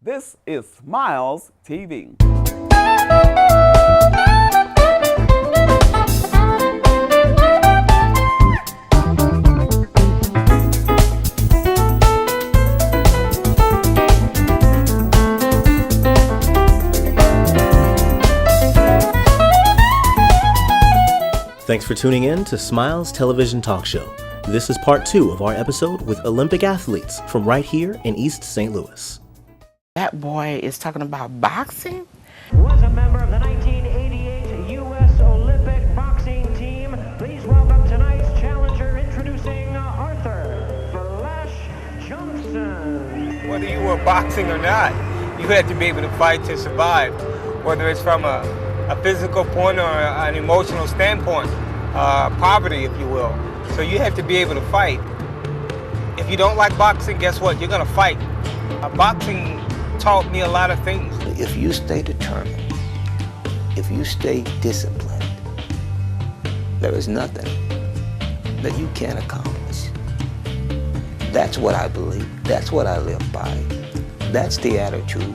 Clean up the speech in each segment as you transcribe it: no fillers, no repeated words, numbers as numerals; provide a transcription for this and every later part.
This is Smiles TV. Thanks for tuning in to Smiles Television Talk Show. This is part 2 of our episode with Olympic athletes from right here in East St. Louis. That boy is talking about boxing? Was a member of the 1988 U.S. Olympic boxing team. Please welcome tonight's challenger, introducing Arthur Flash Johnson. Whether you were boxing or not, you had to be able to fight to survive, whether it's from a physical point or an emotional standpoint, poverty, if you will. So you have to be able to fight. If you don't like boxing, guess what? You're gonna fight. Boxing taught me a lot of things. If you stay determined, if you stay disciplined, there is nothing that you can't accomplish. That's what I believe. That's what I live by. That's the attitude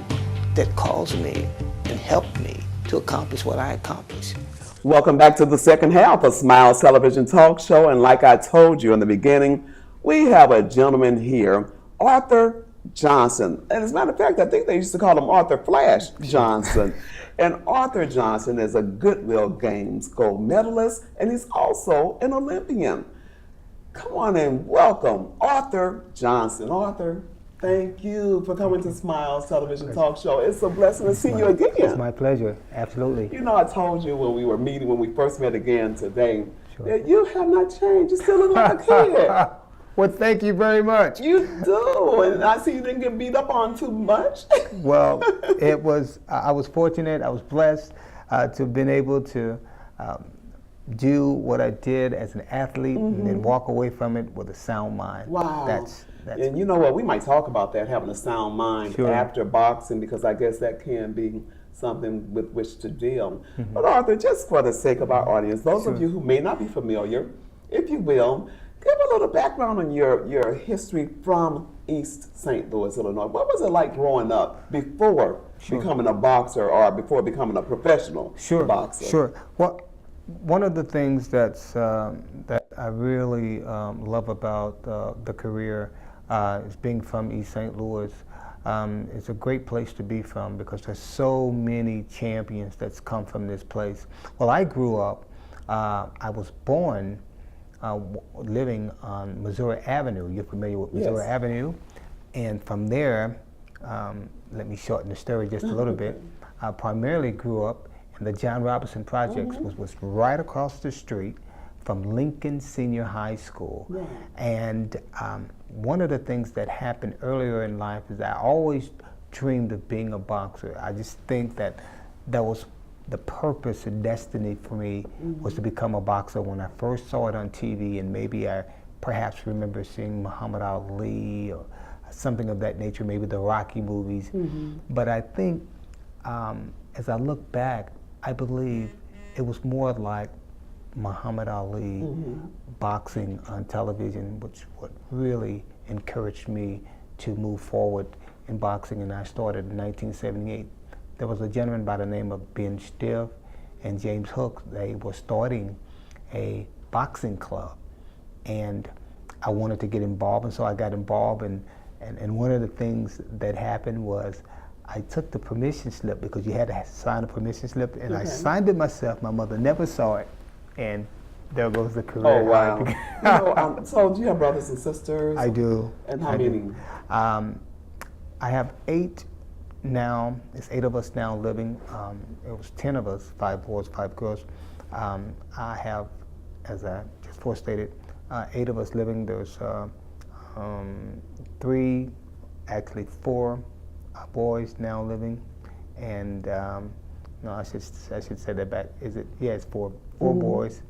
that caused me and helped me to accomplish what I accomplished. Welcome back to the second half of Smiles Television Talk Show. And like I told you in the beginning, we have a gentleman here, Arthur Johnson. And as a matter of fact, I think they used to call him Arthur Flash Johnson. And Arthur Johnson is a Goodwill Games gold medalist, and he's also an Olympian. Come on and welcome Arthur Johnson. Arthur, thank you for coming to Smiles Television Talk Show. It's a blessing to see you again. It's my pleasure, absolutely. You know, I told you when we were meeting, when we first met again today, that you have not changed. You still look like a kid. Well, thank you very much. You do, and I see you didn't get beat up on too much. Well, I was fortunate, I was blessed to have been able to do what I did as an athlete and then walk away from it with a sound mind. Wow. That's and you know what, we might talk about that, having a sound mind after boxing, because I guess that can be something with which to deal. But Arthur, just for the sake of our audience, those of you who may not be familiar, if you will, give a little background on your history from East St. Louis, Illinois. What was it like growing up before becoming a boxer or before becoming a professional boxer? Sure. Well, one of the things that I really love about the career is being from East St. Louis. It's a great place to be from because there's so many champions that's come from this place. Well, I grew up, I was born living on Missouri Avenue. You're familiar with Missouri Avenue? And from there, let me shorten the story just a little bit. I primarily grew up in the John Robinson Projects, which was right across the street from Lincoln Senior High School. And one of the things that happened earlier in life is I always dreamed of being a boxer. I just think that was the purpose and destiny for me was to become a boxer. When I first saw it on TV, and maybe I perhaps remember seeing Muhammad Ali or something of that nature, maybe the Rocky movies. But I think as I look back, I believe it was more like Muhammad Ali boxing on television, which what really encouraged me to move forward in boxing, and I started in 1978. There was a gentleman by the name of Ben Stiff and James Hook. They were starting a boxing club, and I wanted to get involved, and so I got involved. And one of the things that happened was I took the permission slip, because you had to sign a permission slip, and I signed it myself. My mother never saw it, and there goes the career. Oh, wow. You know, so do you have brothers and sisters? I do. And how many? I have 8 now. It's 8 of us now living. It was 10 of us, 5 boys, 5 girls. I have, as I just stated, 8 of us living. There's 4 boys now living, and no, I should say that back. It's 4 boys.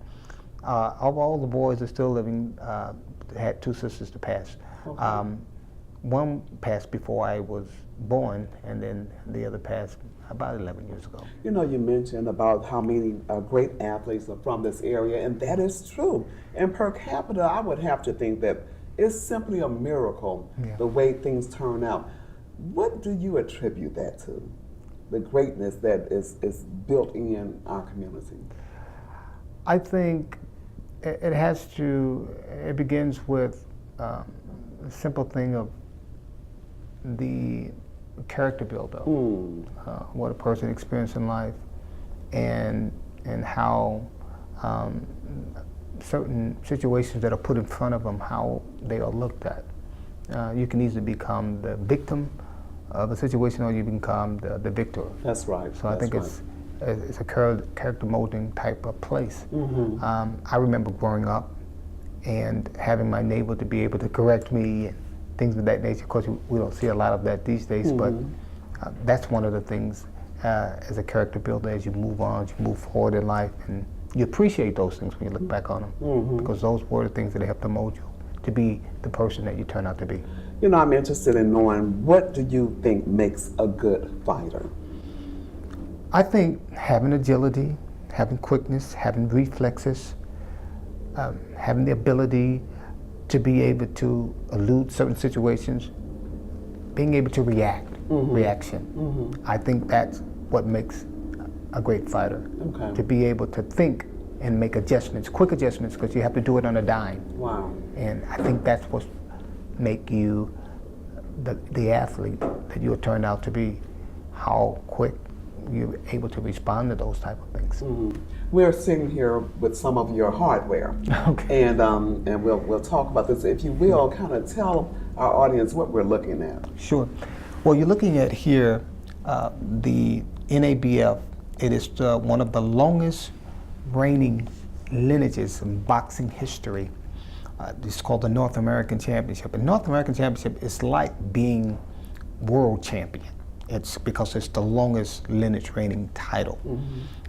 Of all the boys are still living. Had 2 sisters to pass. One passed before I was born, and then the other passed about 11 years ago. You know, you mentioned about how many great athletes are from this area, and that is true. And per capita, I would have to think that it's simply a miracle the way things turn out. What do you attribute that to? The greatness that is built in our community? I think it begins with a simple thing of the character builder, what a person experiences in life, and how certain situations that are put in front of them, how they are looked at. You can easily become the victim of a situation, or you become the victor. That's right. So I think it's a character molding type of place. I remember growing up and having my neighbor to be able to correct me and things of that nature. Of course, we don't see a lot of that these days, but that's one of the things as a character builder, as you move on, as you move forward in life, and you appreciate those things when you look back on them, because those were the things that helped to mold you to be the person that you turn out to be. You know, I'm interested in knowing, what do you think makes a good fighter? I think having agility, having quickness, having reflexes, having the ability to be able to elude certain situations, being able to reaction. I think that's what makes a great fighter. Okay. To be able to think and make adjustments, quick adjustments, because you have to do it on a dime. Wow. And I think that's what make you the athlete that you turned out to be, how quick you're able to respond to those type of things. We're sitting here with some of your hardware. Okay. And we'll talk about this. If you will, kind of tell our audience what we're looking at. Sure. Well, you're looking at here the NABF. It is one of the longest reigning lineages in boxing history. It's called the North American Championship. And North American Championship is like being world champion. It's because it's the longest lineage reigning title.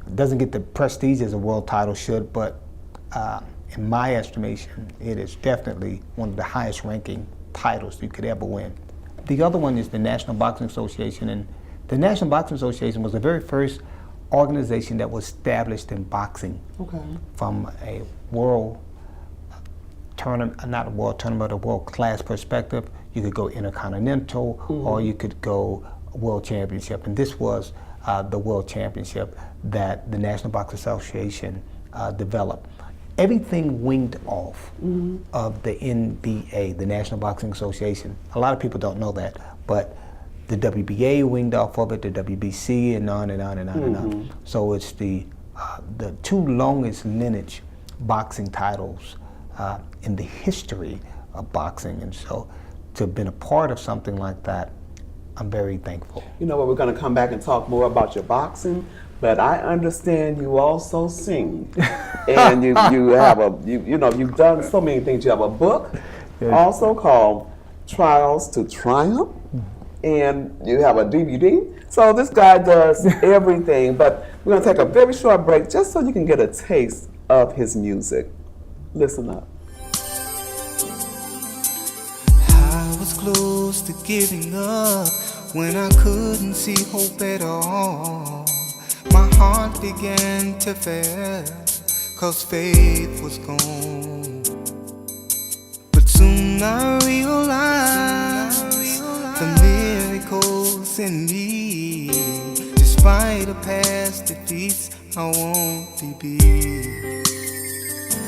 It doesn't get the prestige as a world title should, but in my estimation, it is definitely one of the highest ranking titles you could ever win. The other one is the National Boxing Association, and the National Boxing Association was the very first organization that was established in boxing. Okay. From a world tournament, not a world tournament, but a world class perspective. You could go intercontinental, or you could go world championship, and this was the world championship that the National Boxing Association developed. Everything winged off of the NBA, the National Boxing Association. A lot of people don't know that, but the WBA winged off of it, the WBC, and on and on and on and on. So it's the two longest lineage boxing titles in the history of boxing, and so to have been a part of something like that, I'm very thankful. You know what, we're going to come back and talk more about your boxing, but I understand you also sing, and you have you've done so many things. You have a book, also called Trials to Triumph, and you have a DVD. So this guy does everything. But we're going to take a very short break just so you can get a taste of his music. Listen up. I was close to giving up when I couldn't see hope at all. My heart began to fail, 'cause faith was gone. But soon I realized the miracles in me. Despite of past defeats, I won't be.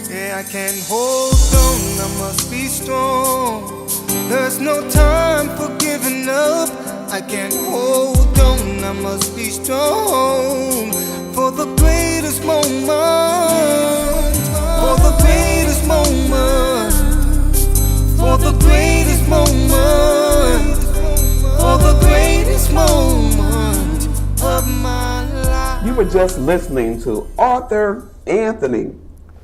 Yeah, I can't hold on, I must be strong. There's no time for giving up. I can't hold on, I must be strong. For the greatest moment, for the greatest moment, for the greatest moment, for the greatest moment of my life. You were just listening to Arthur Anthony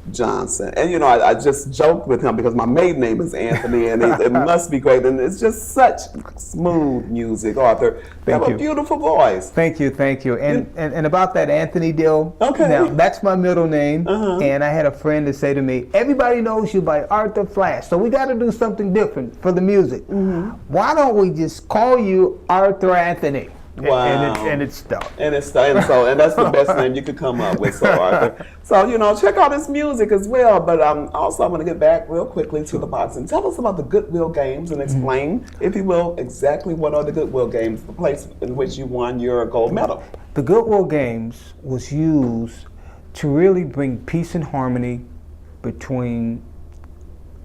Johnson, and you know, I just joked with him because my maiden name is Anthony, and it must be great, and it's just such smooth music. Arthur, you have a beautiful voice. Thank you. And about that Anthony deal, okay. Now that's my middle name, and I had a friend that say to me, everybody knows you by Arthur Flash, so we got to do something different for the music. Why don't we just call you Arthur Anthony? Wow. And it's stuck. And it's and that's the best name you could come up with, so Arthur. So check out his music as well. But also I'm going to get back real quickly to the boxing. Tell us about the Goodwill Games and explain, if you will, exactly what are the Goodwill Games, the place in which you won your gold medal. The Goodwill Games was used to really bring peace and harmony between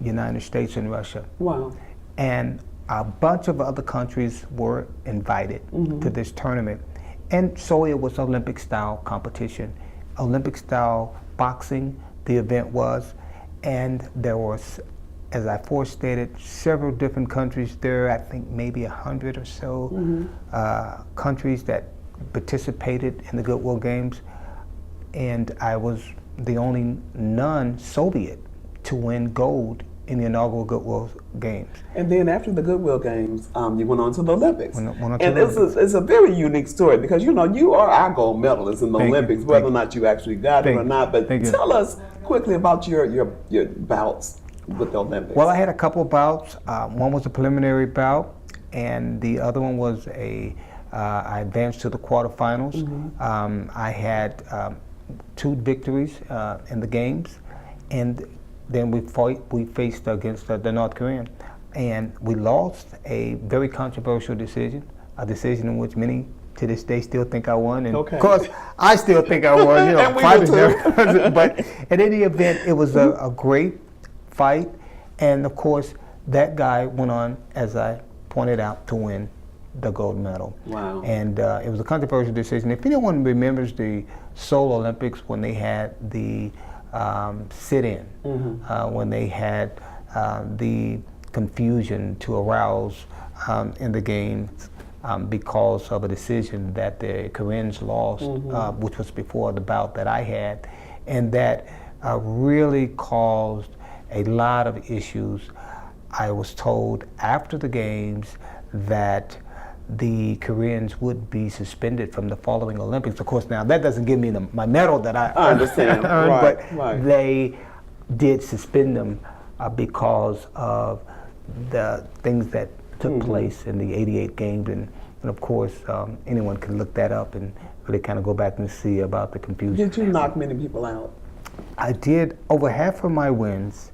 the United States and Russia. Wow. And a bunch of other countries were invited to this tournament. And so it was Olympic-style competition. Olympic-style boxing, the event was, and there was, as I forestated, several different countries there. I think maybe 100 or so countries that participated in the Goodwill Games. And I was the only non-Soviet to win gold in the inaugural Goodwill Games. And then after the Goodwill Games, you went on to the Olympics. And it's a very unique story because you are our gold medalist in the Olympics, whether or not you actually got it or not. But tell us quickly about your bouts with the Olympics. Well, I had a couple bouts. One was a preliminary bout, and the other one was I advanced to the quarterfinals. I had 2 victories in the games, and then we faced against the North Korean, and we lost a very controversial decision, a decision in which many to this day still think I won, and of course I still think I won. But in any event, it was a great fight, and of course that guy went on, as I pointed out, to win the gold medal. Wow. And it was a controversial decision. If anyone remembers the Seoul Olympics, when they had the sit-in, when they had the confusion to arouse in the games because of a decision that the Koreans lost, which was before the bout that I had, and that really caused a lot of issues. I was told after the games that the Koreans would be suspended from the following Olympics. Of course, now that doesn't give me my medal that I understand, earned, but they did suspend them because of the things that took place in the '88 games, and of course, anyone can look that up and really kind of go back and see about the confusion. Did you knock many people out? I did. Over half of my wins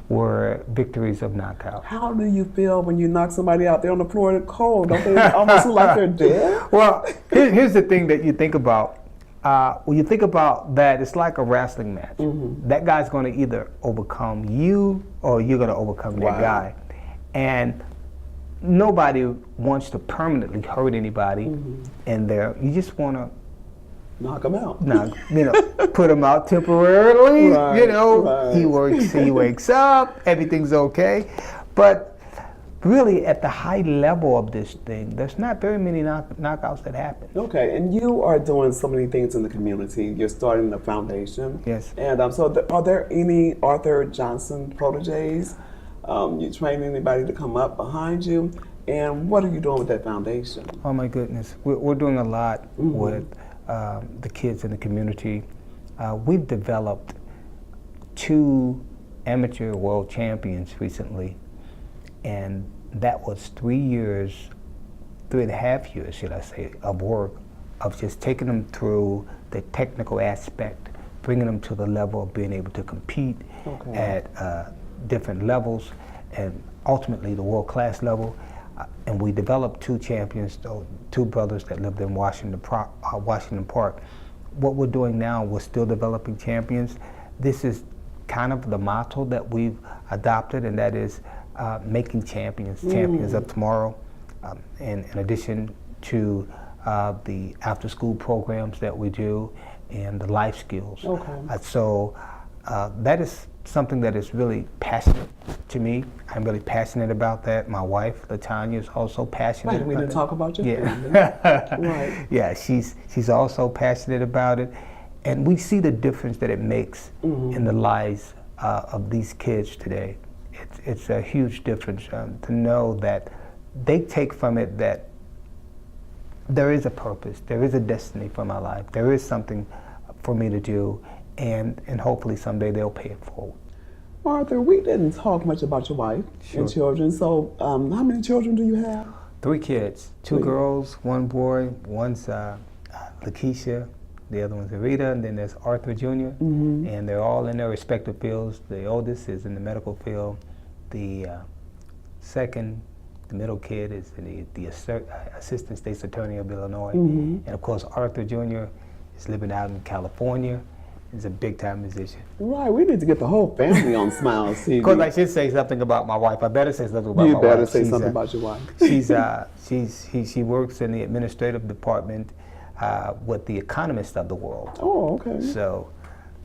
were victories of knockout. How do you feel when you knock somebody out there on the floor in the cold? Don't they almost look like they're dead? Well, here's the thing that you think about. When you think about that, it's like a wrestling match. That guy's going to either overcome you or you're going to overcome that guy. And nobody wants to permanently hurt anybody in there. You just want to knock them out. Put him out temporarily. Right. He wakes up, everything's okay. But really, at the high level of this thing, there's not very many knockouts that happen. Okay, and you are doing so many things in the community. You're starting a foundation. Yes. And so are there any Arthur Johnson proteges? You train anybody to come up behind you? And what are you doing with that foundation? Oh my goodness, we're doing a lot with the kids in the community. We've developed 2 amateur world champions recently, and that was 3.5 years, should I say, of work, of just taking them through the technical aspect, bringing them to the level of being able to compete at different levels, and ultimately the world-class level. And we developed 2 champions, 2 brothers that lived in Washington Park. What we're doing now, we're still developing champions. This is kind of the motto that we've adopted, and that is making champions of tomorrow. In addition to the after-school programs that we do and the life skills. So that is something that is really passionate to me. I'm really passionate about that. My wife, LaTanya, is also passionate about it. We didn't talk about your family. Right. Yeah, she's also passionate about it. And we see the difference that it makes in the lives of these kids today. It's a huge difference to know that they take from it that there is a purpose, there is a destiny for my life, there is something for me to do, and hopefully someday they'll pay it forward. Arthur, we didn't talk much about your wife and children, so how many children do you have? 3 kids, 2 girls, 1 boy. One's Lakeisha, the other one's Rita, and then there's Arthur Jr. And they're all in their respective fields. The oldest is in the medical field. The second, the middle kid, is in the Assistant State's Attorney of Illinois. And of course, Arthur Jr. is living out in California. He's a big-time musician. Right, we need to get the whole family on Smiles TV. Of course, I should say something about my wife. I better say something about my wife. You better say something about your wife. She works in the administrative department with the economists of the world. Oh, okay. So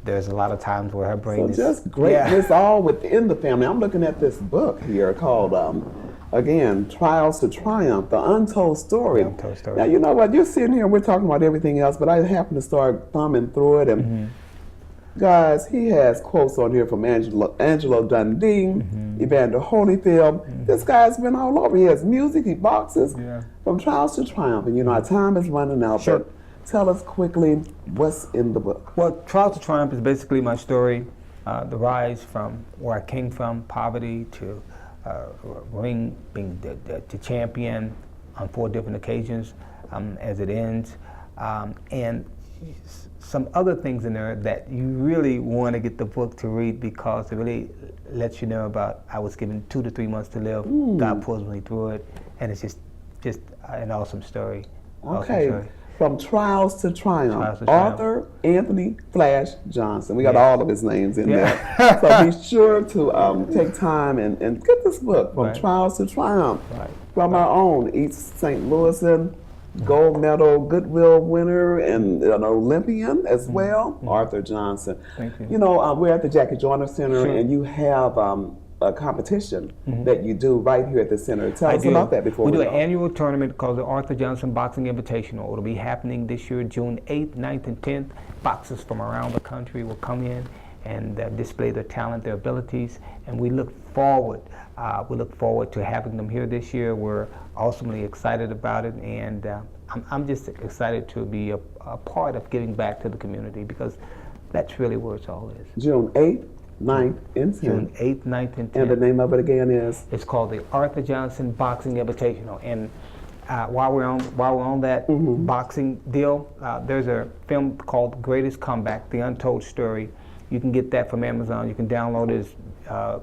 there's a lot of times where her brain is... So just greatness all within the family. I'm looking at this book here called, again, Trials to Triumph, The Untold Story. The Untold Story. Now, you know what? You're sitting here and we're talking about everything else, but I happened to start thumbing through it, and guys, he has quotes on here from Angelo Dundee, Evander Holyfield. This guy's been all over. He has music, he boxes, from Trials to Triumph. And you know, our time is running out, but tell us quickly what's in the book. Well, Trials to Triumph is basically my story, the rise from where I came from, poverty, to ring, being the champion on 4 different occasions as it ends. And some other things in there that you really want to get the book to read, because it really lets you know about, I was given 2 to 3 months to live. God pulls me through it, and it's just an awesome story. Okay, from Trials to Triumph, Arthur Anthony Flash Johnson. We got all of his names in there. So be sure to take time and get this book, From Trials to Triumph, from our own East St. Louisan gold medal Goodwill winner and an Olympian as well, Arthur Johnson. Thank you. You know, we're at the Jackie Joyner Center, and you have a competition that you do right here at the center. Tell us about that before we do go. an annual tournament called the Arthur Johnson Boxing Invitational. It'll be happening this year, June 8th, 9th, and 10th. Boxers from around the country will come in and display their talent, their abilities, and we look forward to having them here this year. We're awesomely excited about it, and I'm just excited to be a part of giving back to the community, because that's really where it's all is. June 8th, 9th, and 10th. June 8th, 9th, and 10th. And the name of it again is? It's called the Arthur Johnson Boxing Invitational. And while we're on that boxing deal, there's a film called Greatest Comeback, The Untold Story. You can get that from Amazon. You can download it. It's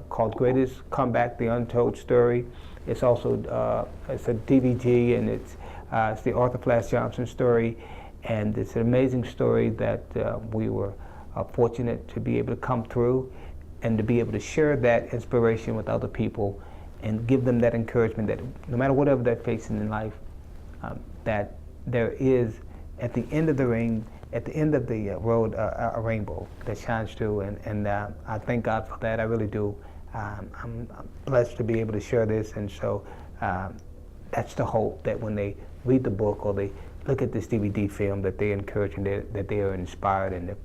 called Greatest Comeback, The Untold Story. It's also it's a DVD, and it's the Arthur Flash Johnson story, and it's an amazing story that we were fortunate to be able to come through and to be able to share that inspiration with other people and give them that encouragement that no matter whatever they're facing in life, that there is, at the end of the ring, at the end of the road, a rainbow that shines through, and I thank God for that. I really do. I'm blessed to be able to share this, and so that's the hope, that when they read the book or they look at this DVD film, that they're encouraged and that they are inspired, and that,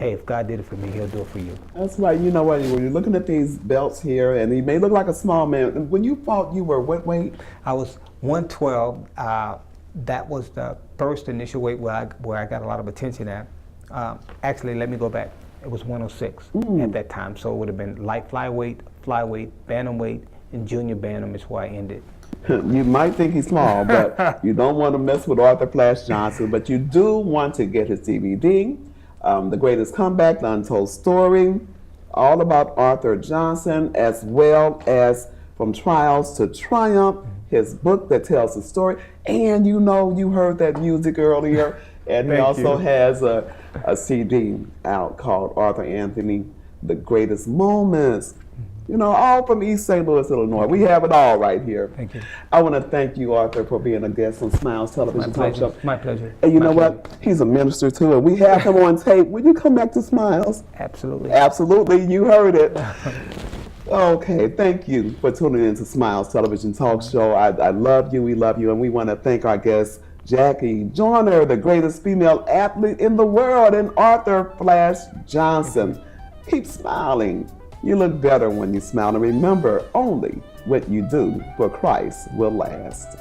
hey, if God did it for me, He'll do it for you. That's right. You know what? When you're looking at these belts here, and he may look like a small man. When you fought, you were what weight? I was 112. That was the first initial weight where I got a lot of attention at. Actually, let me go back. It was 106 at that time, so it would have been light flyweight, bantamweight, and junior bantam is where I ended. You might think he's small, but you don't want to mess with Arthur Flash Johnson, but you do want to get his DVD, The Greatest Comeback, The Untold Story, all about Arthur Johnson, as well as From Trials to Triumph, his book that tells the story. And you know, you heard that music earlier, and he also has a CD out called Arthur Anthony, The Greatest Moments. You know, all from East St. Louis, Illinois. We have it all right here. Thank you. I want to thank you, Arthur, for being a guest on Smiles Television Talk Show. My pleasure. And you know what? He's a minister too, and we have him on tape. Will you come back to Smiles? Absolutely. Absolutely. You heard it. Okay, thank you for tuning in to Smiles Television Talk Show. I love you, we love you, and we want to thank our guest, Jackie Joyner, the greatest female athlete in the world, and Arthur Flash Johnson. Keep smiling. You look better when you smile, and remember, only what you do for Christ will last.